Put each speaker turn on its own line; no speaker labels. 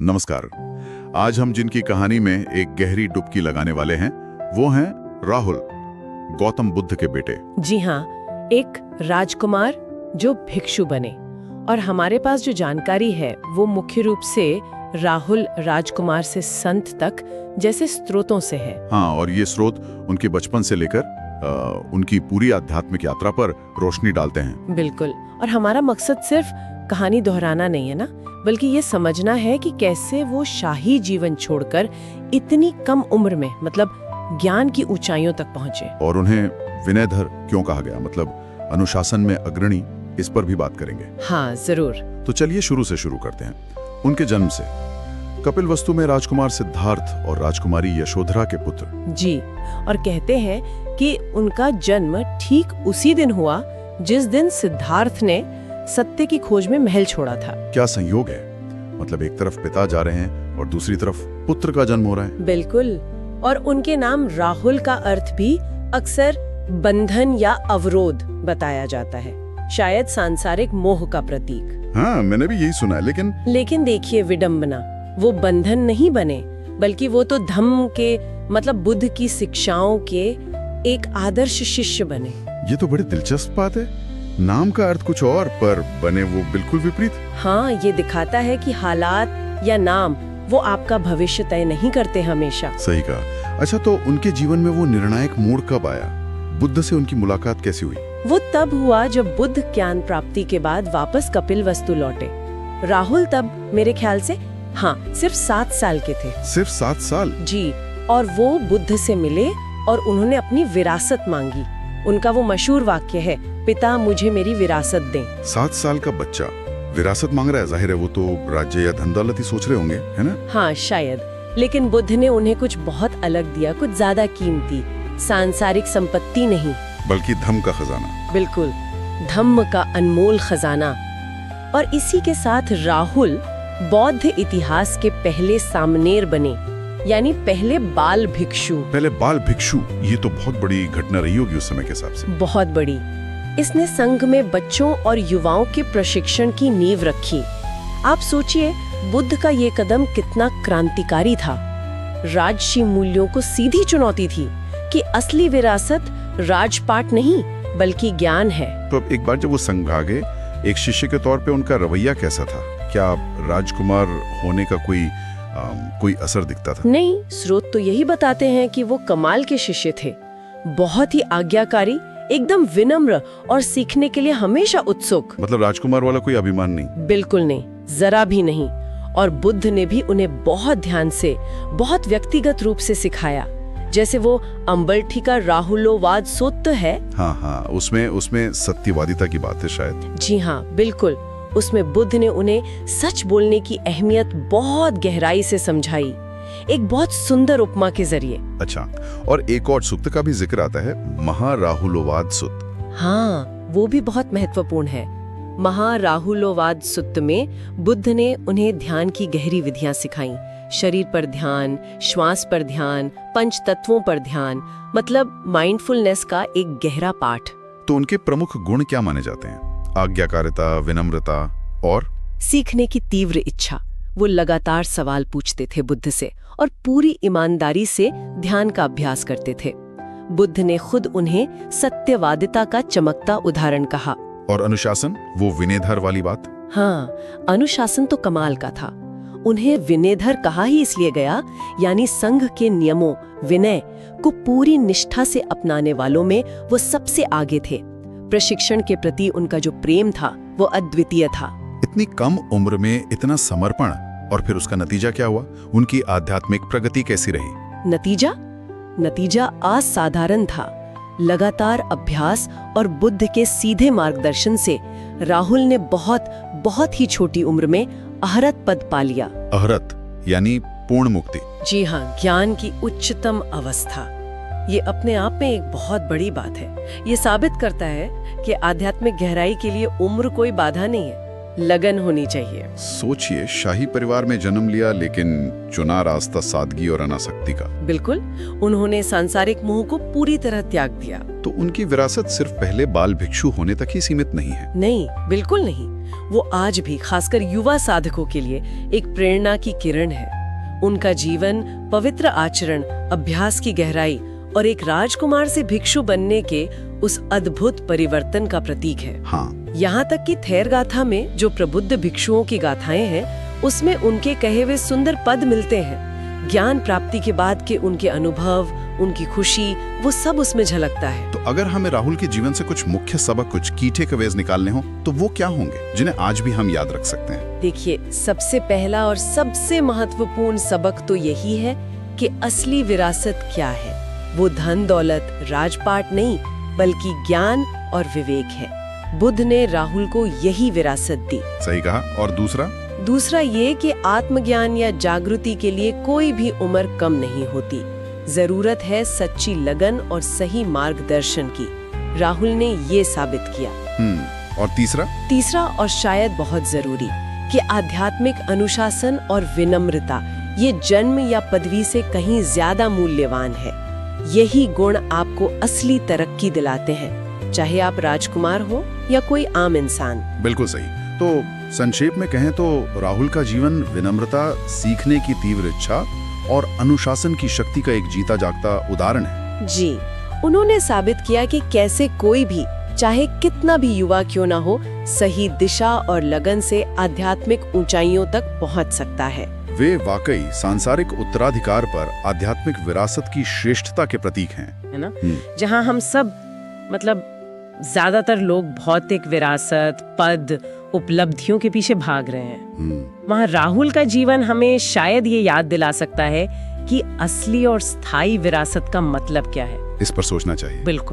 नमस्कार। आज हम जिनकी कहानी में एक गहरी डुबकी लगाने वाले हैं वो हैं राहुल, गौतम बुद्ध के बेटे।
जी हाँ, एक राजकुमार जो भिक्षु बने। और हमारे पास जो जानकारी है वो मुख्य रूप से राहुल राजकुमार से संत तक जैसे स्रोतों से है।
हाँ, और ये स्रोत उनके बचपन से लेकर उनकी पूरी आध्यात्मिक यात्रा पर रोशनी डालते हैं।
बिल्कुल। और हमारा मकसद सिर्फ कहानी दोहराना नहीं है ना, बल्कि ये समझना है कि कैसे वो शाही जीवन छोड़कर इतनी कम उम्र में मतलब ज्ञान की ऊंचाइयों तक पहुंचे।
और उन्हें विनयधर क्यों कहा गया, मतलब अनुशासन में अग्रणी, इस पर भी बात करेंगे।
हाँ जरूर।
तो चलिए शुरू से शुरू करते हैं। उनके जन्म से। कपिलवस्तु में राजकुमार सिद्धार्थ और राजकुमारी यशोधरा के पुत्र।
जी, और कहते हैं कि उनका जन्म ठीक उसी दिन हुआ जिस दिन सिद्धार्थ ने सत्य की खोज में महल छोड़ा था।
क्या संयोग है, मतलब एक तरफ पिता जा रहे हैं और दूसरी तरफ पुत्र का जन्म हो रहा है।
बिल्कुल। और उनके नाम राहुल का अर्थ भी अक्सर बंधन या अवरोध बताया जाता है, शायद सांसारिक मोह का प्रतीक।
हाँ, मैंने भी यही सुना है। लेकिन
देखिए विडंबना, वो बंधन नहीं बने, बल्कि वो तो धम्म के मतलब बुद्ध की शिक्षाओं के एक आदर्श शिष्य बने।
ये तो बड़ी दिलचस्प बात है। नाम का अर्थ कुछ और पर बने वो बिल्कुल विपरीत।
हाँ, ये दिखाता है कि हालात या नाम वो आपका भविष्य तय नहीं करते हमेशा।
सही कहा। अच्छा, तो उनके जीवन में वो निर्णायक मोड़ कब आया? बुद्ध से उनकी मुलाकात कैसी हुई?
वो तब हुआ जब बुद्ध ज्ञान प्राप्ति के बाद वापस कपिलवस्तु लौटे। राहुल तब मेरे ख्याल से सिर्फ 7 साल के थे।
सिर्फ 7 साल?
जी। और वो बुद्ध से मिले और उन्होंने अपनी विरासत मांगी। उनका वो मशहूर वाक्य है, पिता मुझे मेरी विरासत दें।
7 साल का बच्चा विरासत मांग रहा है, जाहिर है वो तो राज्य या धन दौलत ही सोच रहे होंगे, है ना?
हाँ शायद। लेकिन बुद्ध ने उन्हें कुछ बहुत अलग दिया, कुछ ज्यादा कीमती, सांसारिक संपत्ति नहीं,
बल्कि धम्म का खजाना।
बिल्कुल, धम्म का अनमोल खजाना। और इसी के साथ राहुल बौद्ध इतिहास के पहले सामनेर बने, यानी पहले बाल भिक्षु।
ये तो बहुत बड़ी घटना रही होगी उस समय के हिसाब से।
बहुत बड़ी। इसने संघ में बच्चों और युवाओं के प्रशिक्षण की नींव रखी। आप सोचिए, बुद्ध का ये कदम कितना क्रांतिकारी था। राजसी मूल्यों को सीधी चुनौती थी कि असली विरासत राजपाट नहीं बल्कि ज्ञान है।
तो एक बार जब वो संघ भागे, एक शिष्य के तौर पे उनका रवैया कैसा था? क्या राजकुमार होने का कोई असर दिखता था?
नहीं, स्रोत तो यही बताते हैं कि वो कमाल के शिष्य थे, बहुत ही आज्ञाकारी, एकदम विनम्र और सीखने के लिए हमेशा उत्सुक।
मतलब राजकुमार वाला कोई अभिमान नहीं?
बिल्कुल नहीं, जरा भी नहीं। और बुद्ध ने भी उन्हें बहुत ध्यान से, बहुत व्यक्तिगत रूप से सिखाया। जैसे वो अम्बल्ठी का राहुलोवाद सूत्र है।
हाँ, उसमें सत्यवादिता की बात है शायद।
जी हाँ, बिल्कुल। उसमें बुद्ध ने उन्हें सच बोलने की अहमियत बहुत गहराई से समझाई, एक बहुत सुंदर उपमा के जरिए।
अच्छा, और एक और सूक्त का भी जिक्र आता है, महाराहुलोवाद सूक्त।
हाँ, वो भी बहुत महत्वपूर्ण है। महाराहुलोवाद सूक्त में बुद्ध ने उन्हें ध्यान की गहरी विधियां सिखाई। शरीर पर ध्यान, श्वास पर ध्यान, पंच तत्वों पर ध्यान, मतलब माइंडफुलनेस का एक गहरा पाठ।
तो उनके प्रमुख गुण क्या माने जाते हैं? आज्ञाकारिता, विनम्रता और
सीखने की तीव्र इच्छा। वो लगातार सवाल पूछते थे बुद्ध से और पूरी ईमानदारी से ध्यान का अभ्यास करते थे। बुद्ध ने खुद उन्हें सत्यवादिता का चमकता उदाहरण कहा।
और अनुशासन, वो विनयधर वाली बात?
हाँ, अनुशासन तो कमाल का था। उन्हें विनयधर कहा ही इसलिए गया, यानी संघ के नियमों, विनय को पूरी निष्ठा से अपनाने वालों में वो सबसे आगे थे। प्रशिक्षण के प्रति उनका जो प्रेम था वो अद्वितीय था।
इतनी कम उम्र में इतना समर्पण, और फिर उसका नतीजा क्या हुआ? उनकी आध्यात्मिक प्रगति कैसी रही?
नतीजा असाधारण था। लगातार अभ्यास और बुद्ध के सीधे मार्गदर्शन से राहुल ने बहुत ही छोटी उम्र में अहरत पद पा लिया।
अहरत यानी पूर्ण मुक्ति?
जी हाँ, ज्ञान की उच्चतम अवस्था। ये अपने आप में एक बहुत बड़ी बात है। ये साबित करता है कि आध्यात्मिक गहराई के लिए उम्र कोई बाधा नहीं है, लगन होनी चाहिए।
सोचिए, शाही परिवार में जन्म लिया लेकिन चुना रास्ता सादगी और अनासक्ति का।
बिल्कुल, उन्होंने सांसारिक मोह को पूरी तरह त्याग दिया।
तो उनकी विरासत सिर्फ पहले बाल भिक्षु होने तक ही सीमित नहीं है?
नहीं, बिल्कुल नहीं। वो आज भी खासकर युवा साधकों के लिए एक प्रेरणा की किरण है। उनका जीवन पवित्र आचरण, अभ्यास की गहराई और एक राजकुमार से भिक्षु बनने के उस अद्भुत परिवर्तन का प्रतीक है।
हाँ,
यहाँ तक कि थेर गाथा में जो प्रबुद्ध भिक्षुओं की गाथाएं हैं, उसमें उनके कहे हुए सुंदर पद मिलते हैं। ज्ञान प्राप्ति के बाद के उनके अनुभव, उनकी खुशी, वो सब उसमें झलकता है।
तो अगर हमें राहुल के जीवन से कुछ मुख्य सबक, कुछ की टेकअवेज निकालने हो, तो वो क्या होंगे जिन्हें आज भी हम याद रख सकते हैं?
देखिए, सबसे पहला और सबसे महत्वपूर्ण सबक तो यही है कि असली विरासत क्या है। वो धन दौलत, राजपाट नहीं, बल्कि ज्ञान और विवेक है। बुद्ध ने राहुल को यही विरासत दी।
सही कहा। और दूसरा
ये कि आत्मज्ञान या जागृति के लिए कोई भी उम्र कम नहीं होती। जरूरत है सच्ची लगन और सही मार्गदर्शन की। राहुल ने ये साबित किया।
और तीसरा
और शायद बहुत जरूरी, कि आध्यात्मिक अनुशासन और विनम्रता ये जन्म या पदवी से कहीं ज्यादा मूल्यवान है। यही गुण आपको असली तरक्की दिलाते हैं, चाहे आप राजकुमार हो या कोई आम इंसान।
बिल्कुल सही। तो संक्षेप में कहें तो राहुल का जीवन विनम्रता, सीखने की तीव्र इच्छा और अनुशासन की शक्ति का एक जीता जागता उदाहरण है।
जी, उन्होंने साबित किया कि कैसे कोई भी, चाहे कितना भी युवा क्यों ना हो, सही दिशा और लगन से आध्यात्मिक ऊंचाइयों तक पहुंच सकता है।
वे वाकई सांसारिक उत्तराधिकार पर आध्यात्मिक विरासत की श्रेष्ठता के प्रतीक हैं,
है ना? जहां हम सब, मतलब ज्यादातर लोग भौतिक विरासत, पद, उपलब्धियों के पीछे भाग रहे हैं, वहां राहुल का जीवन हमें शायद ये याद दिला सकता है कि असली और स्थायी विरासत का मतलब क्या है।
इस पर सोचना चाहिए।
बिल्कुल।